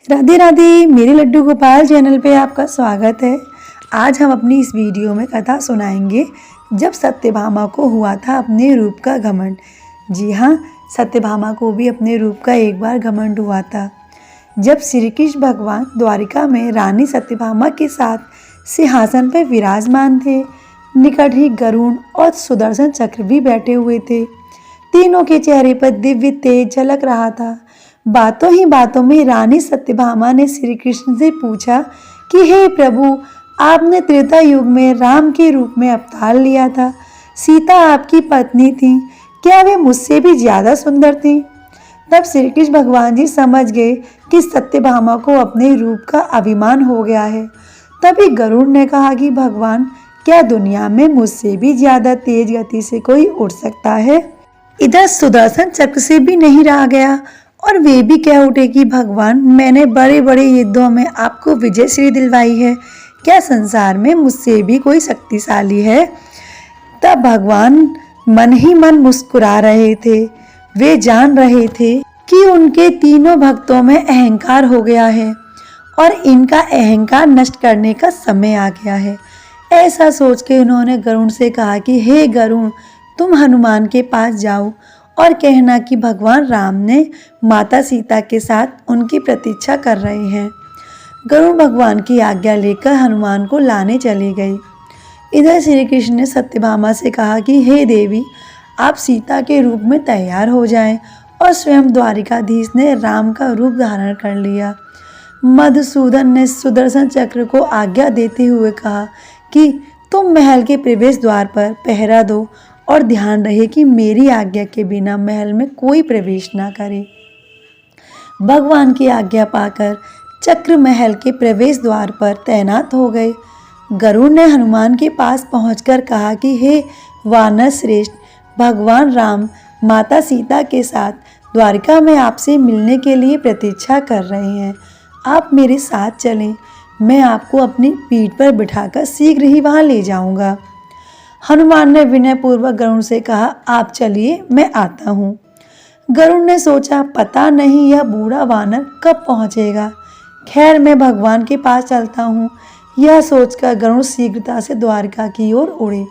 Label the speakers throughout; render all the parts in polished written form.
Speaker 1: राधे राधे, मेरे लड्डू गोपाल चैनल पे आपका स्वागत है। आज हम अपनी इस वीडियो में कथा सुनाएंगे जब सत्यभामा को हुआ था अपने रूप का घमंड। जी हाँ, सत्यभामा को भी अपने रूप का एक बार घमंड हुआ था। जब श्री कृष्ण भगवान द्वारिका में रानी सत्यभामा के साथ सिंहासन पर विराजमान थे, निकट ही गरुड़ और सुदर्शन चक्र भी बैठे हुए थे। तीनों के चेहरे पर दिव्य तेज झलक रहा था। बातों ही बातों में रानी सत्यभामा ने श्री कृष्ण से पूछा कि हे प्रभु, आपने त्रेता युग में राम के रूप में अवतार लिया था। सीता आपकी पत्नी थी, क्या वे मुझसे भी ज्यादा सुंदर थी? तब श्री कृष्ण भगवान जी समझ गए कि सत्यभामा को अपने रूप का अभिमान हो गया है। तभी गरुड़ ने कहा कि भगवान, क्या दुनिया में मुझसे भी ज्यादा तेज गति से कोई उड़ सकता है? इधर सुदर्शन चक्र से भी नहीं रहा गया और वे भी कह उठे कि भगवान, मैंने बड़े बड़े युद्धों में आपको विजय श्री दिलवाई है, क्या संसार में मुझसे भी कोई शक्तिशाली है? तब भगवान मन ही मन मुस्कुरा रहे थे। वे जान रहे थे कि उनके तीनों भक्तों में अहंकार हो गया है और इनका अहंकार नष्ट करने का समय आ गया है। ऐसा सोच के उन्होंने गरुड़ से कहा कि हे गरुड़, तुम हनुमान के पास जाओ और कहना कि भगवान राम ने माता सीता के साथ उनकी प्रतीक्षा कर रहे हैं। गरुड़ भगवान की आज्ञा लेकर हनुमान को लाने चली गई। इधर श्री कृष्ण ने सत्यभामा से कहा कि हे देवी, आप सीता के रूप में तैयार हो जाएं, और स्वयं द्वारिकाधीश ने राम का रूप धारण कर लिया। मधुसूदन ने सुदर्शन चक्र को आज्ञा देते हुए कहा कि तुम महल के प्रवेश द्वार पर पहरा दो और ध्यान रहे कि मेरी आज्ञा के बिना महल में कोई प्रवेश ना करे। भगवान की आज्ञा पाकर चक्र महल के प्रवेश द्वार पर तैनात हो गए। गरुड़ ने हनुमान के पास पहुंचकर कहा कि हे वानर श्रेष्ठ, भगवान राम माता सीता के साथ द्वारिका में आपसे मिलने के लिए प्रतीक्षा कर रहे हैं। आप मेरे साथ चलें, मैं आपको अपनी पीठ पर बिठाकर शीघ्र ही वहां ले जाऊंगा। हनुमान ने विनयपूर्वक गरुड़ से कहा, आप चलिए, मैं आता हूँ। गरुड़ ने सोचा, पता नहीं यह बूढ़ा वानर कब पहुँचेगा। खैर, मैं भगवान के पास चलता हूँ। यह सोचकर गरुड़ शीघ्रता से द्वारका की ओर उड़े।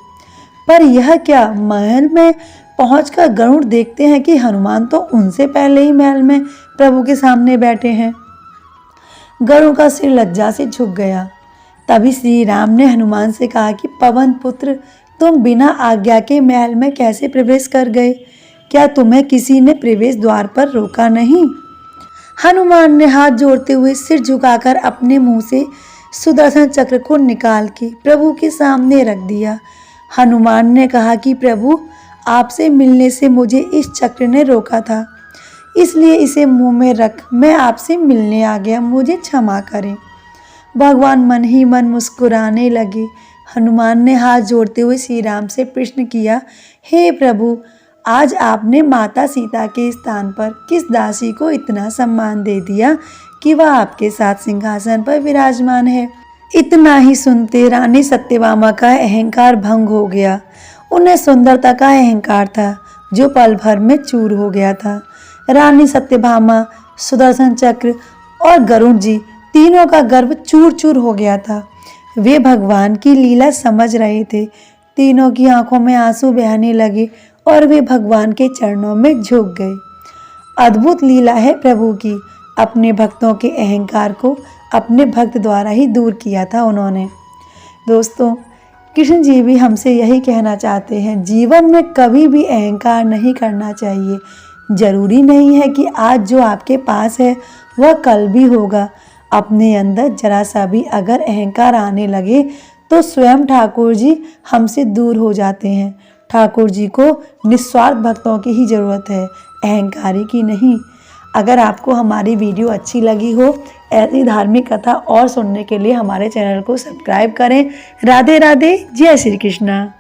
Speaker 1: पर यह क्या, महल में पहुंचकर गरुड़ देखते हैं कि हनुमान तो उनसे पहले ही महल में प्रभु के सामने बैठे हैं। गरुड़ का सिर लज्जा से झुक गया। तभी श्री राम ने हनुमान से कहा कि पवन पुत्र, तुम बिना आज्ञा के महल में कैसे प्रवेश कर गए? क्या तुम्हें किसी ने प्रवेश द्वार पर रोका नहीं? हनुमान ने हाथ जोड़ते हुए सिर झुकाकर अपने मुंह से सुदर्शन चक्र को निकाल के प्रभु के सामने रख दिया। हनुमान ने कहा कि प्रभु, आपसे मिलने से मुझे इस चक्र ने रोका था, इसलिए इसे मुंह में रख मैं आपसे मिलने आ गया, मुझे क्षमा करें। भगवान मन ही मन मुस्कुराने लगे। हनुमान ने हाथ जोड़ते हुए श्री राम से प्रश्न किया, हे प्रभु, आज आपने माता सीता के स्थान पर किस दासी को इतना सम्मान दे दिया कि वह आपके साथ सिंहासन पर विराजमान है? इतना ही सुनते रानी सत्यभामा का अहंकार भंग हो गया। उन्हें सुंदरता का अहंकार था जो पल भर में चूर हो गया था। रानी सत्यभामा, सुदर्शन चक्र और गरुड़ जी तीनों का गर्व चूर चूर हो गया था। वे भगवान की लीला समझ रहे थे। तीनों की आंखों में आंसू बहने लगे और वे भगवान के चरणों में झुक गए। अद्भुत लीला है प्रभु की। अपने भक्तों के अहंकार को अपने भक्त द्वारा ही दूर किया था उन्होंने। दोस्तों, कृष्ण जी भी हमसे यही कहना चाहते हैं, जीवन में कभी भी अहंकार नहीं करना चाहिए। जरूरी नहीं है कि आज जो आपके पास है वह कल भी होगा। अपने अंदर जरा सा भी अगर अहंकार आने लगे तो स्वयं ठाकुर जी हमसे दूर हो जाते हैं। ठाकुर जी को निस्वार्थ भक्तों की ही ज़रूरत है, अहंकारी की नहीं। अगर आपको हमारी वीडियो अच्छी लगी हो, ऐसी धार्मिक कथा और सुनने के लिए हमारे चैनल को सब्सक्राइब करें। राधे राधे, जय श्री कृष्णा।